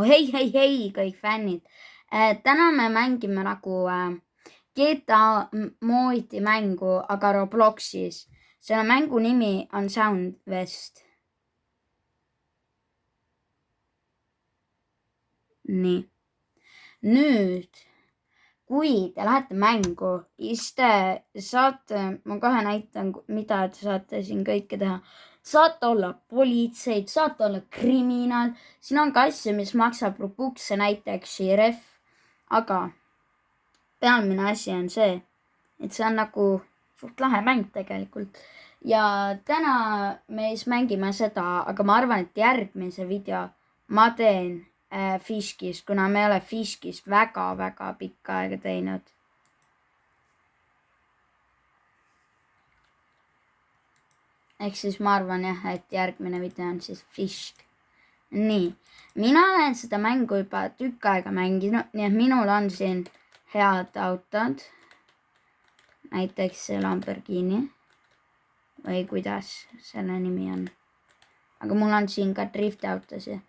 hei kõik fännid. Täna me mängime nagu GTA moodi mängu, aga Robloxis. Selle mängu nimi on Soundwest. Nii. Nüüd, kui te lähete mängu, siis te saate, ma kohe näitan, mida te saate siin kõike teha. Saate olla politseid, saate olla kriminaal. Siin on ka asju, mis maksab rubukse, näiteks šerif. Aga pealmine asi on see, et see on nagu suht lahe mäng tegelikult. Ja täna me siis mängime seda, aga ma arvan, et järgmise video ma teen Fishkist, kuna me ei ole Fishkist väga pikka aega teinud. Ehk siis ma arvan jah, et järgmine video on siis Fishk. Nii, mina olen seda mängu juba tükk aega mänginud, nii et minul on siin head autod. Näiteks see Lamborghini või kuidas selle nimi on. Aga mul on siin ka driftiautosid.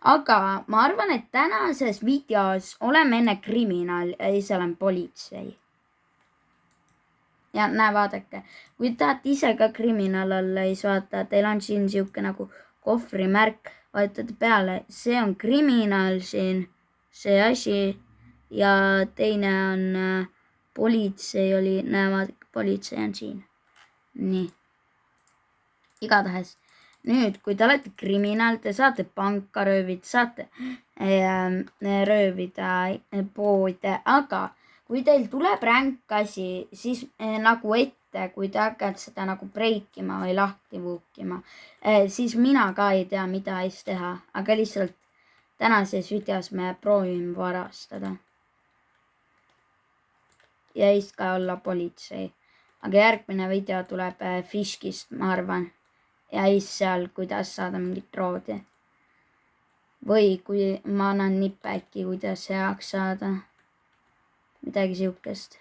Aga ma arvan, et tänases videos oleme enne kriminaal ja siis olen politsei. Ja näe, vaadake, kui tahate ise ka kriminaal olla, siis vaata, teil on siin siuke nagu kohvrimärk, vajutate peale, see on kriminaal siin, see asi ja teine on politsei oli, näe, vaadake, politsei on siin. Nii. Igatahes. Nüüd, kui te olete kriminaal, te saate panka röövida, saate röövida poode, aga kui teil tuleb ränk asi, siis nagu ette, kui te hakkate seda nagu breikima või lahti vuukima, siis mina ka ei tea, mida siis teha, aga lihtsalt tänases videos me proovime varastada. Ja siis ka olla politsei. Aga järgmine video tuleb Fishkist, ma arvan. Ja siis seal, kuidas saada mingit roodi. Või kui ma annan nippe äkki, kuidas heaks saada. Midagi siukest.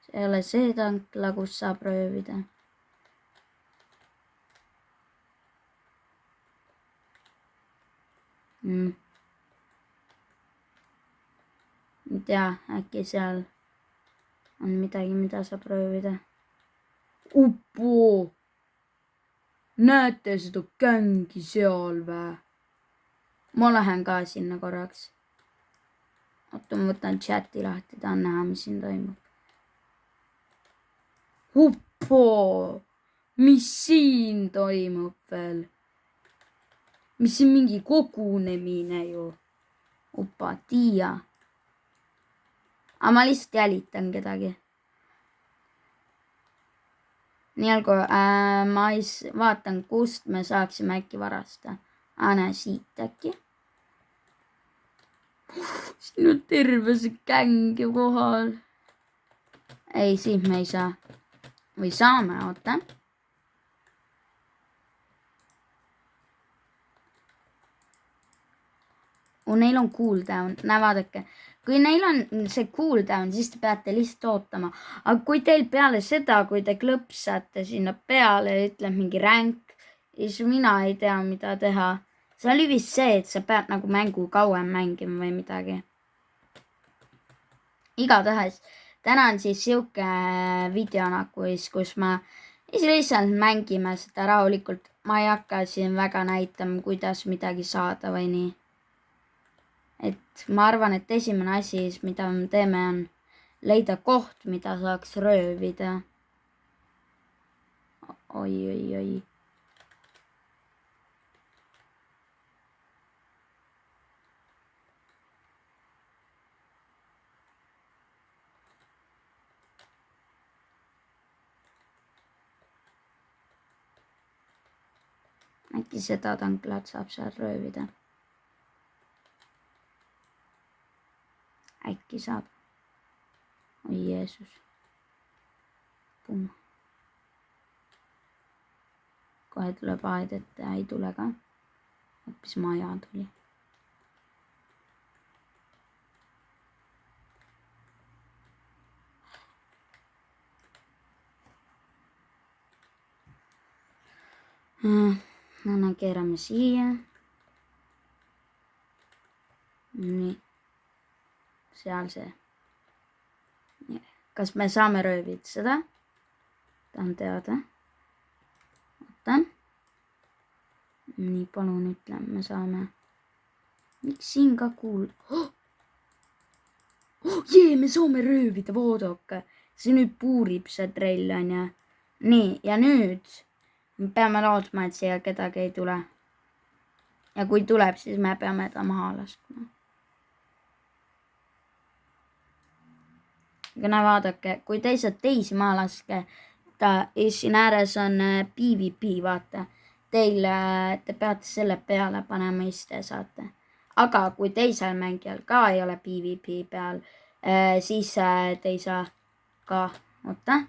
See ei ole see tankla, kus saab röövida. Ei tea, äkki seal on midagi, mida saab röövida. Uppo! Näete seda gängi seal vä? Ma lähen ka sinna korraks. Oota, ma võtan chati lahti, tahan näha, mis siin toimub. Uppo! Mis siin toimub veel? Mis siin mingi kogunemine ju? Uppa, tiia. Aga ma lihtsalt jälitan kedagi. Nii algu ma siis vaatan, kust me saaksime äkki varasta. Näe siit äkki. Siin on terve see gäng ju kohal. Ei, siit me ei saa. Või saame, oota. Neil on cooldown, näe vaadake. Kui neil on see cooldown, siis te peate lihtsalt ootama. Aga kui teil peale seda, kui te klõpsate sinna peale ja ütleb mingi ränk, siis mina ei tea, mida teha. See oli vist see, et sa pead nagu mängu kauem mängima või midagi. Igatahes, täna on siis siuke video nagu, kus ma lihtsalt mängime seda rahulikult. Ma ei hakka siin väga näitama, kuidas midagi saada või nii. Et ma arvan, et esimene asi, mida me teeme, on leida koht, mida saaks röövida. Oi. Äkki seda tanklat saab seal röövida. Äkki saab. Oi Jeesus. Pum. Kohe tuleb aed ette, ei tule ka. Hoopis maja tuli. Anna keerame siia. nii. Seal see. Kas me saame röövida seda? Tahan teada. Oota. Nii, palun ütle, me saame. Miks siin ka jee, me saame röövida, vaadake. See nüüd puurib see trell on ja. Nii, ja nüüd me peame lootma, et siia kedagi ei tule. Ja kui tuleb, siis me peame ta maha laskma. Aga vaadake, kui teised teisi maha laske, siin ääres on PvP, vaata. Te peate selle peale panema iste saate. Aga kui teisel mängijal ka ei ole PvP peal, siis te ei saa ka. Oota.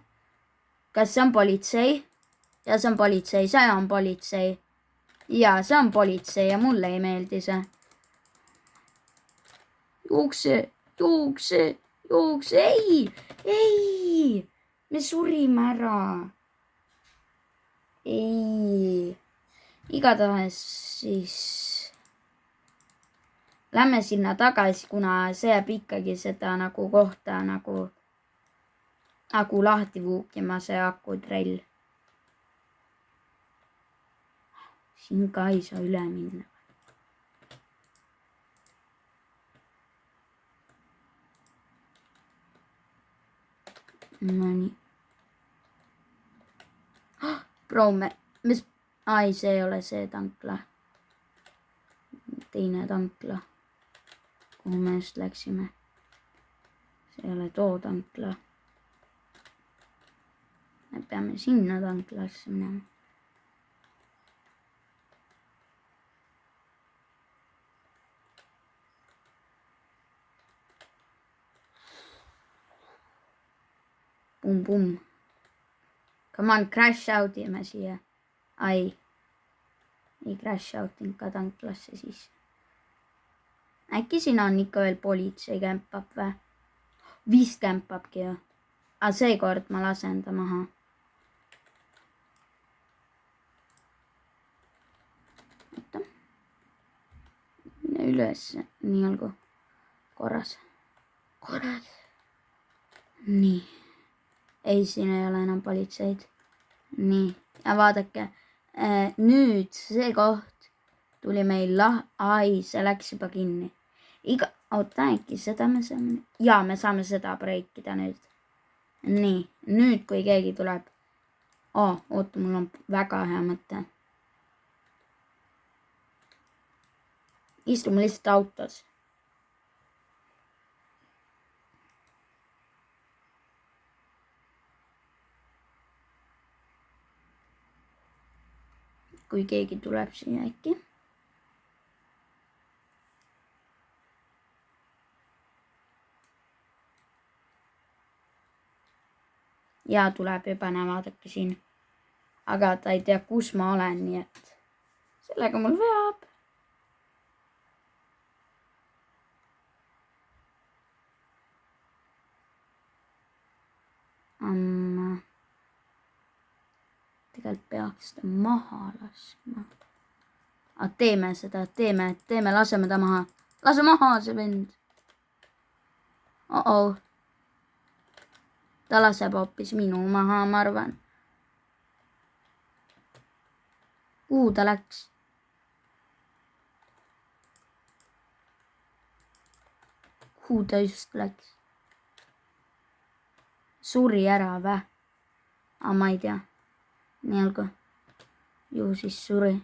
Kas see on politsei? Ja see on politsei, see on politsei. Ja see on politsei ja mulle ei meeldi see. Jookse, ei, me surime ära. Ei, igatahes siis lähme sinna tagasi, kuna see jääb ikkagi seda nagu kohta nagu lahti vuukima see akutrell. Siin ka ei saa üle minna. No nii. Bro, ai, see ei ole see tankla. Teine tankla. Kuhu me just läksime. See ei ole too tankla. Me peame sinna tanklasse minema. Pum. Come on, crash out ime siia. Ai. Ei crash outin ka tanklasse siis. Äkki siin on ikka veel politsei kämpab või? Vist kämpabki ju. Aga seekord ma lasen ta maha. Oota. Mine üles. Nii olgu. Korras. Nii. Ei, siin ei ole enam politseid. Nii. Ja vaadake. Nüüd see koht tuli meil ai, see läks juba kinni. Oota, äkki seda me saame. Ja, me saame seda breikida nüüd. Nii. Nüüd, kui keegi tuleb. Oota, mul on väga hea mõte. Istume lihtsalt autos. Kui keegi tuleb siia äkki. Ja tuleb juba vaadake siin. Aga ta ei tea, kus ma olen, nii et sellega mul veab. Tegelikult peaks ta maha laskma. Teeme seda, teeme, laseme ta maha. Lase maha see vend. Ta laseb hoopis minu maha, ma arvan. Kuhu ta läks? Kuhu ta just läks? Suri ära vä? Ma ei tea. Nii olgu. Ju siis suri.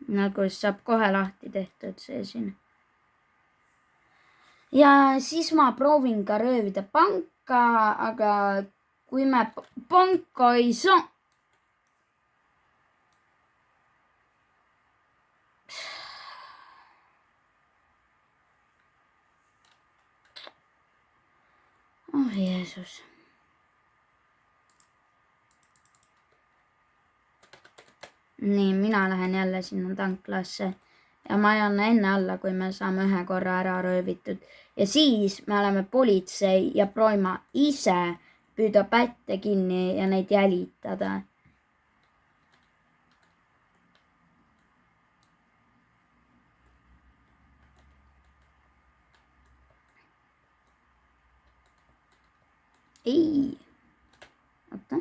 Nagu saab kohe lahti tehtud see siin. Ja siis ma proovin ka röövida panka, aga kui me panka ei saa. Jeesus. Nii, mina lähen jälle sinna tanklasse ja ma ei anna enne alla, kui me saame ühe korra ära röövitud. Ja siis me oleme politsei ja proovime ise püüda pätte kinni ja neid jälitada. ei. Oota.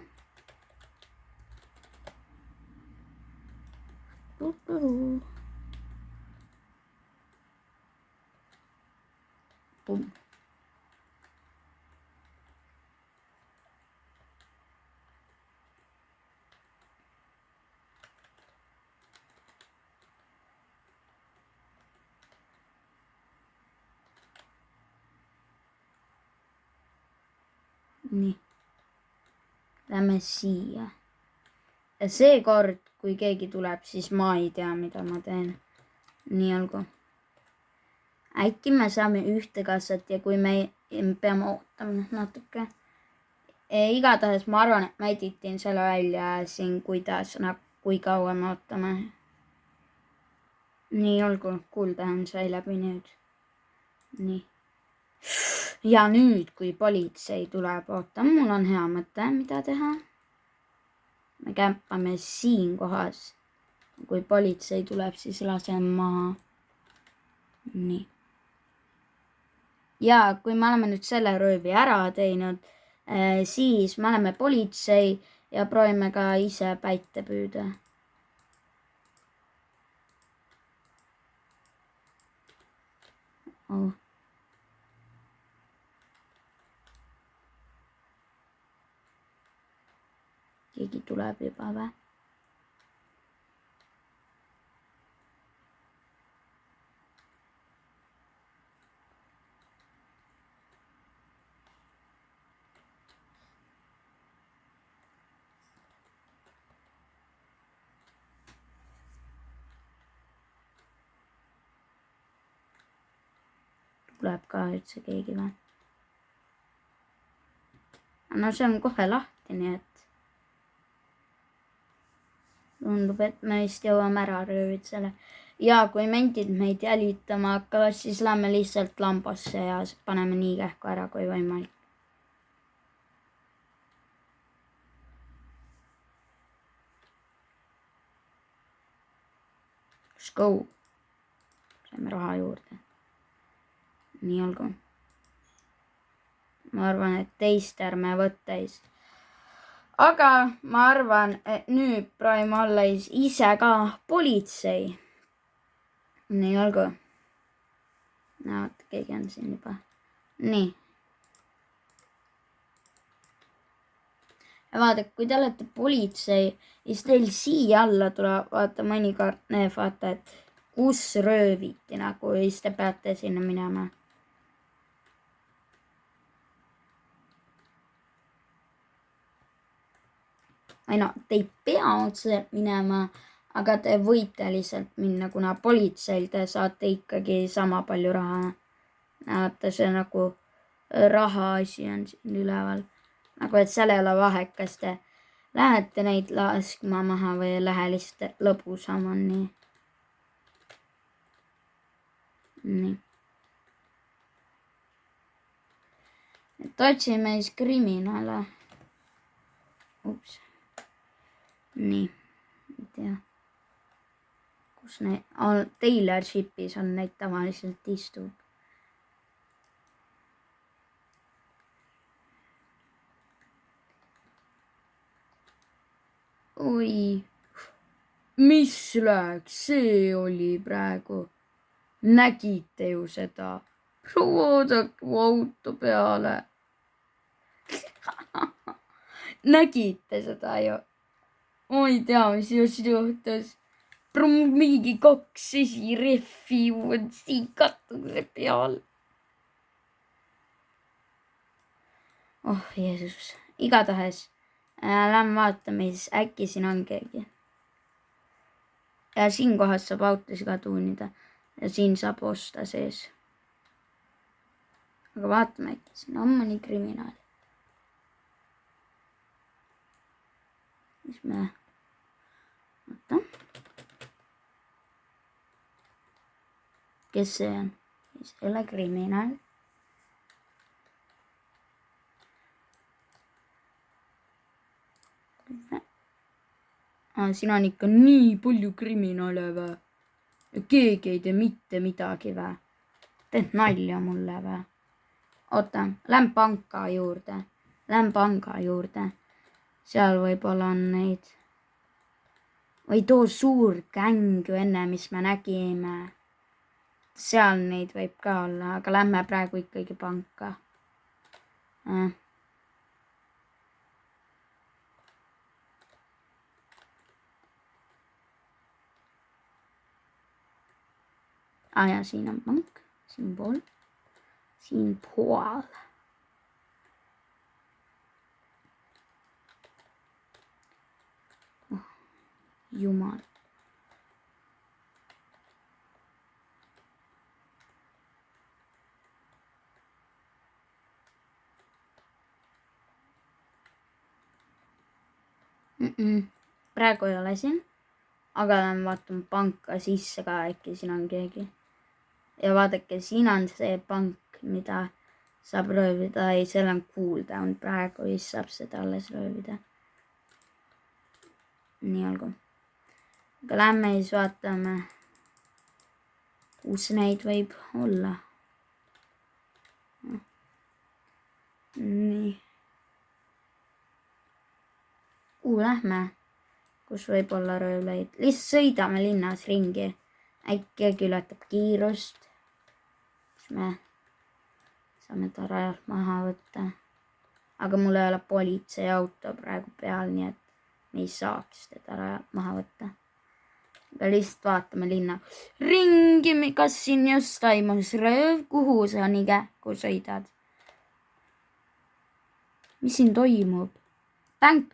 Pum. Nii. Lähme siia. Ja seekord, kui keegi tuleb, siis ma ei tea, mida ma teen. Nii olgu. Äkki me saame ühte kassat ja kui me peame ootama natuke. Igatahes ma arvan, et ma editin selle välja siin, kui kaua me ootame. Nii olgu, kuulda on sai läbi nüüd. Nii. Ja nüüd, kui politsei tuleb, oota, mul on hea mõte, mida teha. Me kämpame siin kohas. Kui politsei tuleb, siis lasen maha. Nii. Ja kui me oleme nüüd selle röövi ära teinud, siis me oleme politsei ja proovime ka ise päite püüda. Oh. Keegi tuleb juba või? Tuleb ka üldse keegi või? No see on kohe lahti, nii et tundub, et me vist jõuame ära röövida selle. Ja kui mentid meid jälitama hakkavad, siis lähme lihtsalt lambasse ja paneme nii kähku ära kui võimalik. Let's go. Saime raha juurde. Nii olgu. Ma arvan, et teist ärme võtteis. Aga ma arvan, et nüüd proovime olla ise ka politsei. Nii olgu. Näod, keegi on siin juba. Nii. Ja vaata, kui te olete politsei, siis teil siia alla tuleb, vaata mõnikord need, vaata, et kus rööviti nagu, siis te peate sinna minema. Või no, te ei pea otseselt minema, aga te võite lihtsalt minna, kuna politseil te saate ikkagi sama palju raha. Näete, see nagu raha asi on siin üleval. Nagu, et seal ei ole vahet, kas te lähete neid laskma maha või ei lähe lihtsalt lõbusam on nii. Nii. Et otsime siis kriminaale. Ups. Nii, ei tea, kus neid, dealership'is on neid tavaliselt istub. Oi, mis läks, see oli praegu. Nägite ju seda. Vaadake mu auto peale. Nägite seda ju. Ma ei tea, mis just juhtus. Mingi 2 esirehvi on siin katuse peal. Oh, Jeesus. Igatahes. Lähme vaatame, siis äkki siin on keegi. Ja siin kohas saab autosi ka tuunida. Ja siin saab osta sees. Aga vaatame, äkki siin on mõni kriminaal. Mis me... Oota. Kes see on? See ei ole kriminaal. Siin on ikka nii palju kriminaale või? Ja keegi ei tee mitte midagi või? Teed nalja mulle või? Oota, lähen panka juurde. Lähen panga juurde. Seal võib-olla on neid. Või too suur gäng ju enne, mis me nägime. Seal neid võib ka olla, aga lähme praegu ikkagi panka. Ja, siin on pank. Siinpool. Oh, jumal. Praegu ei ole siin. Aga lähen vaatan panka sisse ka, äkki siin on keegi. Ja vaadake, siin on see pank, mida saab röövida. Ei, seal on cooldown praegu, siis saab seda alles röövida. Nii olgu. Aga lähme siis vaatame, kus neid võib olla. Nii. Kuhu lähme? Kus võib olla röövleid? Lihtsalt sõidame linnas ringi. Äkki ületab kiirust. Siis me saame ta rajalt maha võtta. Aga mul ei ole politseiauto praegu peal, nii et me ei saaks teda rajalt maha võtta. Aga lihtsalt vaatame linna ringi, kas siin just toimus rööv. Kuhu sa nii kähku sõidad? Mis siin toimub? Bänk.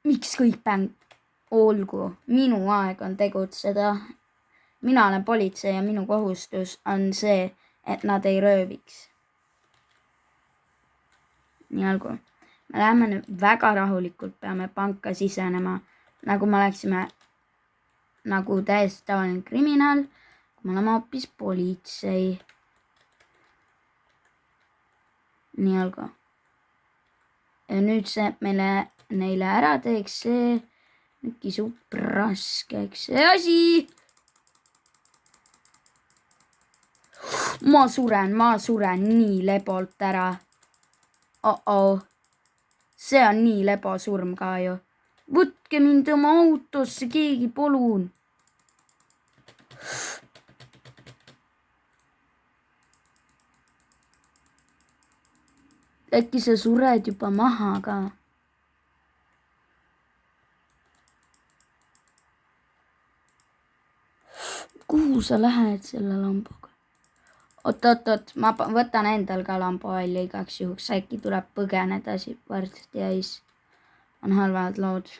Miks kõik bänk? Olgu, minu aeg on tegutseda. Mina olen politsei ja minu kohustus on see, et nad ei rööviks. Nii olgu. Me läheme nüüd väga rahulikult, peame panka sisenema. Nagu me oleksime nagu täiesti tavaline kriminaal. Me oleme hoopis politsei. Nii olgu. Ja nüüd see neile ära teeks, see kisub raskeks. See asi! Ma suren nii lebolt ära. See on nii lebosurm ka ju. Võtke mind oma autosse, keegi palun. Äkki sa sured juba maha ka? Kuhu sa lähed selle lamboga? Oot, ma võtan endal ka lambo välja igaks juhuks. Äkki tuleb põgeneda siit varsti ja siis on halvad lood.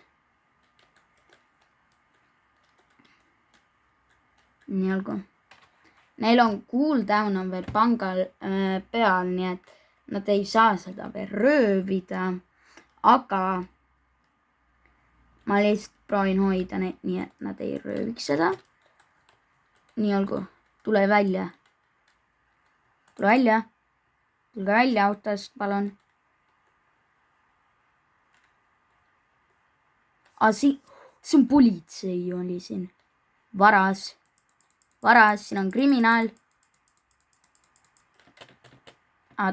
Nii olgu. Neil on cooldown on veel pangal peal, nii et nad ei saa seda veel röövida. Aga ma lihtsalt proovin hoida neid nii, et nad ei rööviks seda. Nii olgu. Tule välja. Tulge välja autost, palun. See on politsei oli siin. Varas, siin on kriminaal.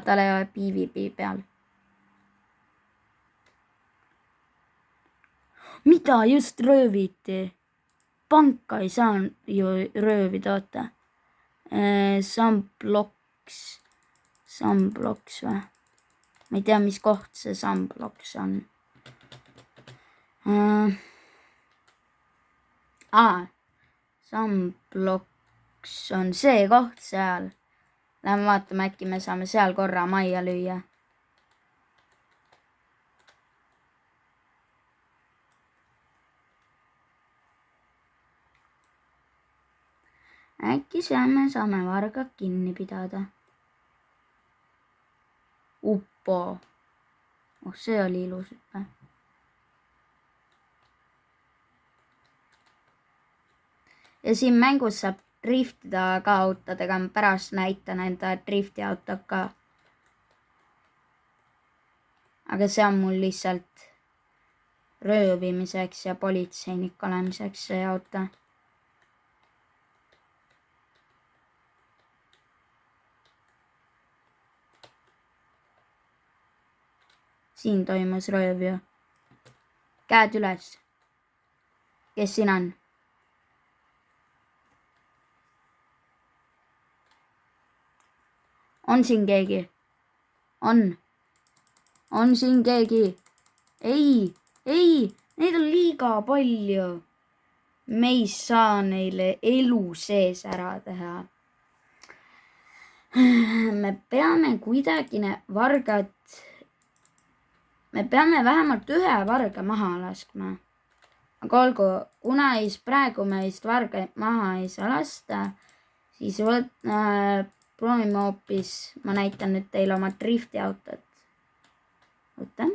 Tal ei ole PvP peal. Mida just rööviti? Panka ei saa ju röövida, oota. Sunblocks või? Ma ei tea, mis koht see Sunblocks on. Sunblocks on see koht seal. Lähme vaatame, äkki me saame seal korra majja lüüa. Äkki seal me saame vargad kinni pidada. Uppo. See oli ilus. Ja siin mängus saab driftida ka autodega. Ma pärast näitan enda drifti autot ka. Aga see on mul lihtsalt röövimiseks ja politseinik olemiseks see auto. siin toimus rööv ju. Käed üles. Kes siin on? On siin keegi? On siin keegi? Ei, neid on liiga palju. Me ei saa neile elu sees ära teha. Me peame kuidagi vargad, me peame vähemalt ühe varga maha laskma. Aga olgu, kuna praegu meist vargaid maha ei saa lasta, siis proovime hoopis, ma näitan nüüd teile oma drifti autot. Võtan.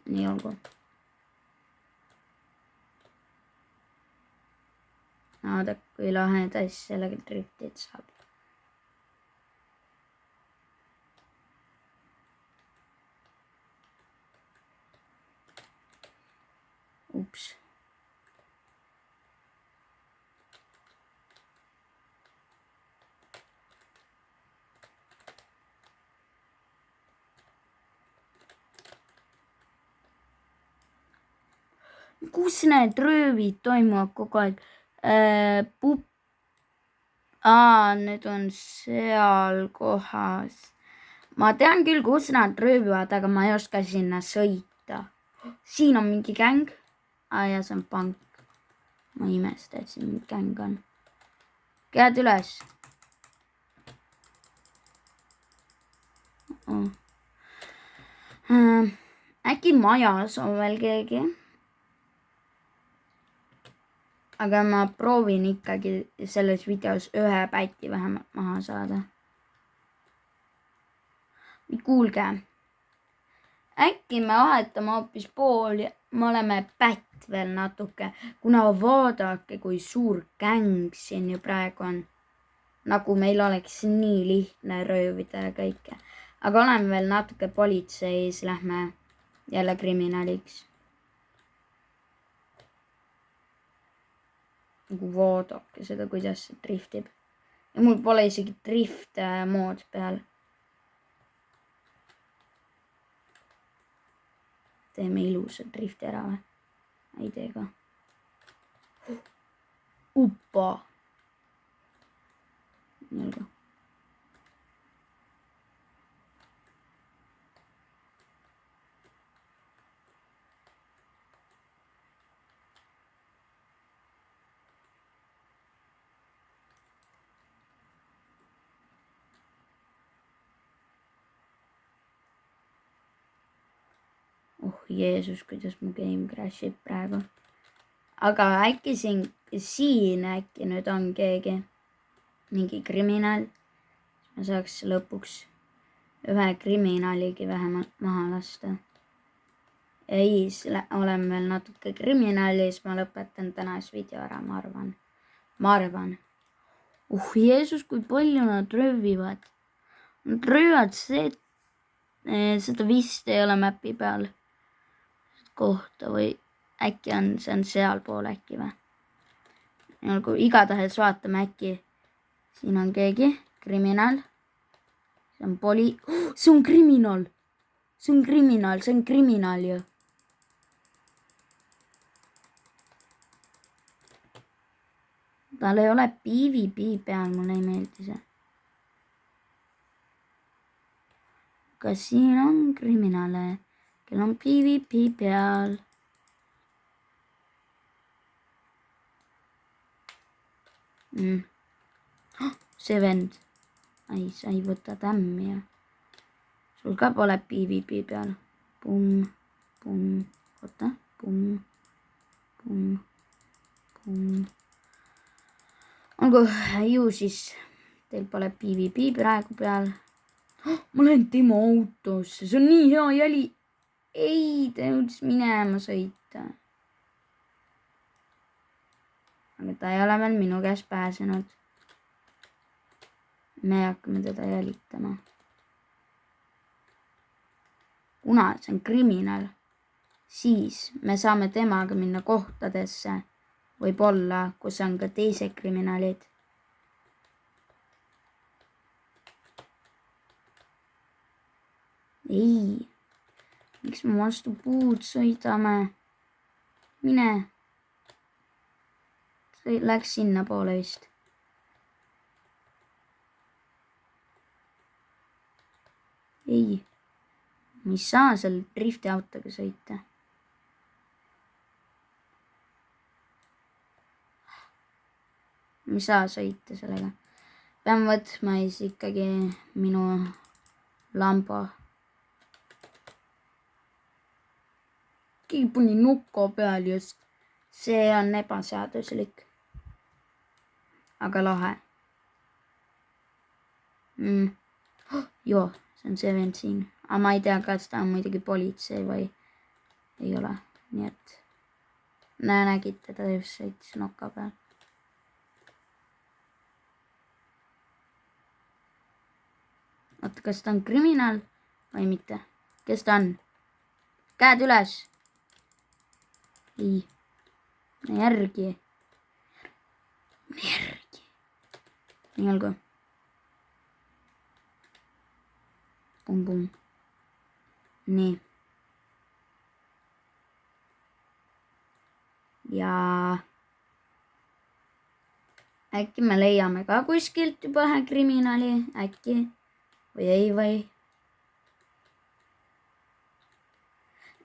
Nii olgu. Vaata, kui laheda siis sellega driftid saab. Ups. Kus need röövid toimuvad kogu aeg? Need on seal kohas. Ma tean küll, kus nad röövivad, aga ma ei oska sinna sõita. Siin on mingi gäng. Ja see on pank. Ma imesta, et siin mingi gäng on. Käed üles. Äkki majas on veel keegi? Aga ma proovin ikkagi selles videos ühe päti vähemalt maha saada. Kuulge, äkki me vahetame hoopis pooli, me oleme pätt veel natuke, kuna vaadake, kui suur gäng siin ju praegu on. Nagu meil oleks nii lihtne röövida ja kõike. Aga oleme veel natuke politseis, lähme jälle kriminaliks. Vaadake seda, kuidas see driftib. Ja mul pole isegi drift mood peal. Teeme ilusa drifti ära või? Ei tee ka. Uppa. Nii olgu. Jeesus, kuidas mu game crashib praegu. Aga äkki siin äkki nüüd on keegi, mingi kriminaal. Ma saaks lõpuks ühe kriminaaligi vähemalt maha lasta. Ei, olen veel natuke kriminaali, siis ma lõpetan tänase video ära, ma arvan. Jeesus, kui palju nad röövivad. Nad röövivad seda vist ei ole mäpi peal. Kohta või äkki see on sealpool äkki või. Igatahes vaatame äkki. Siin on keegi, kriminaal. See on see on kriminaal. See on kriminaal ju. Tal ei ole PvP peal, mulle ei meeldi see. Kas siin on kriminaale? Kel on PvP peal. See vend. Ai, sa ei võta tämmi ja. Sul ka pole PvP peal. Pum. Oota. Pum. Olgu, ju siis teil pole PvP praegu peal. Ma lähen tema autosse. See on nii hea jäli. Ei, ta jõudis minema sõita. Aga ta ei ole veel minu käest pääsenud. Me hakkame teda jälitama. Kuna see on kriminaal, siis me saame temaga minna kohtadesse, võib-olla, kus on ka teised kriminaalid. Ei. miks me vastu puud sõidame? Mine. See läks sinna poole vist. Ei. Ma ei saa seal drifti autoga sõita. Ma ei saa sõita sellega. Pean võtma siis ikkagi minu Lambo. Keegi pani nuko peal just. See on ebaseaduslik. Aga lahe. Joo, see on see vend siin. Aga ma ei tea, kas ta on muidugi politsei või ei ole. Nii et nägid teda just sõitis nuko peal. Oota, kas ta on kriminaal või mitte? Kes ta on? Käed üles. Ei. Järgi. Nii olgu. Pum. Nii. Ja äkki me leiame ka kuskilt juba ühe kriminaali, äkki või ei või.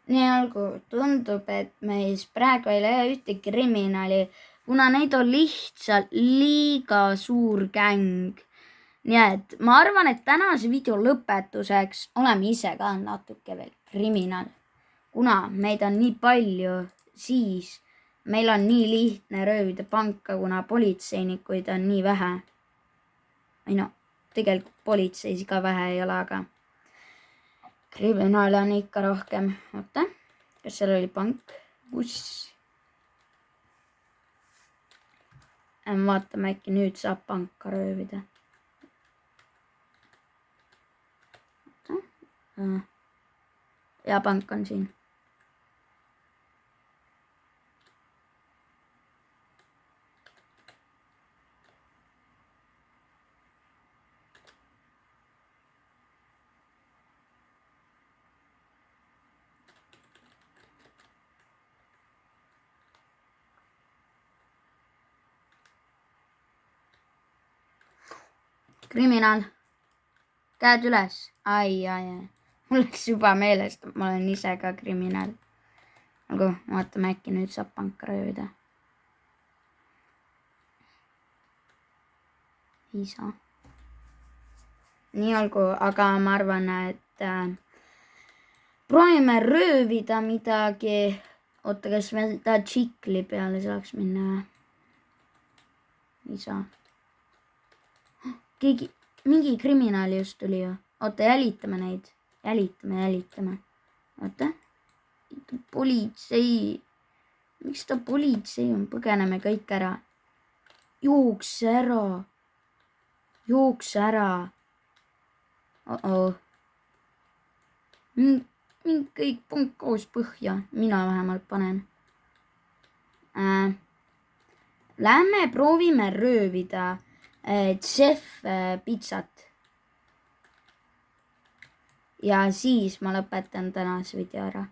Nii olgu, tundub, et meis praegu ei leia ühte kriminaali, kuna neid on lihtsalt liiga suur gäng. Nii et ma arvan, et tänase video lõpetuseks oleme ise ka natuke veel kriminaal. Kuna meid on nii palju, siis meil on nii lihtne röövida panka, kuna politseinikuid on nii vähe. Või no, tegelikult politseis ka vähe ei ole, aga kriminaale on ikka rohkem. Oota, kas seal oli pank? Buss. Vaatame, äkki nüüd saab panka röövida. Ja pank on siin. Kriminaal. Käed üles. Ai. Mul läks juba meelest, et ma olen ise ka kriminaal. Olgu, vaatame, äkki nüüd saab panka röövida. Ei saa. Nii olgu, aga ma arvan, et proovime röövida midagi. Oota, kas meil ta tšikli peale saaks minna? Ei saa. Mingi kriminaal just tuli ju. Oota, jälitame neid. Jälitame. Oota. Politsei. Miks ta politsei on? Põgeneme kõik ära. Jookse ära. Mind kõik pank koos põhja. Mina vähemalt panen. Lähme proovime röövida Chef pitsat. Ja siis ma lõpetan tänase video ära.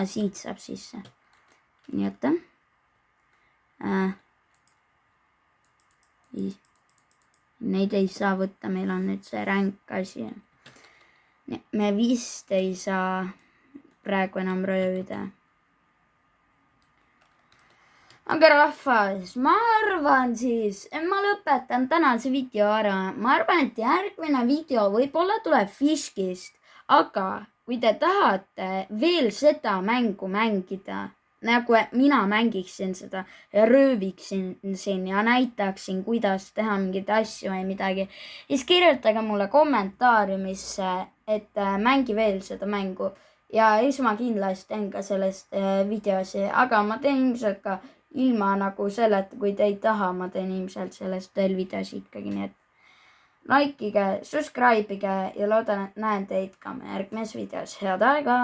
Siit saab sisse. Nii et neid ei saa võtta, meil on nüüd see ränk asi. Me vist ei saa praegu enam röövida. Aga rahvas, ma arvan siis, et ma lõpetan tänase video ära. Ma arvan, et järgmine video võib-olla tuleb Fishkist, aga kui te tahate veel seda mängu mängida, nagu mina mängiksin seda ja rööviksin siin ja näitaksin, kuidas teha mingeid asju või midagi, siis kirjutage mulle kommentaariumisse, et mängi veel seda mängu. Ja siis ma kindlasti teen ka sellest videosi, aga ma teen ilmselt ka ilma nagu selleta, kui te ei taha, ma teen ilmselt sellest veel videosi ikkagi, nii et likeige, subscribe'ige ja loodan, et näen teid ka järgmises videos. Head aega!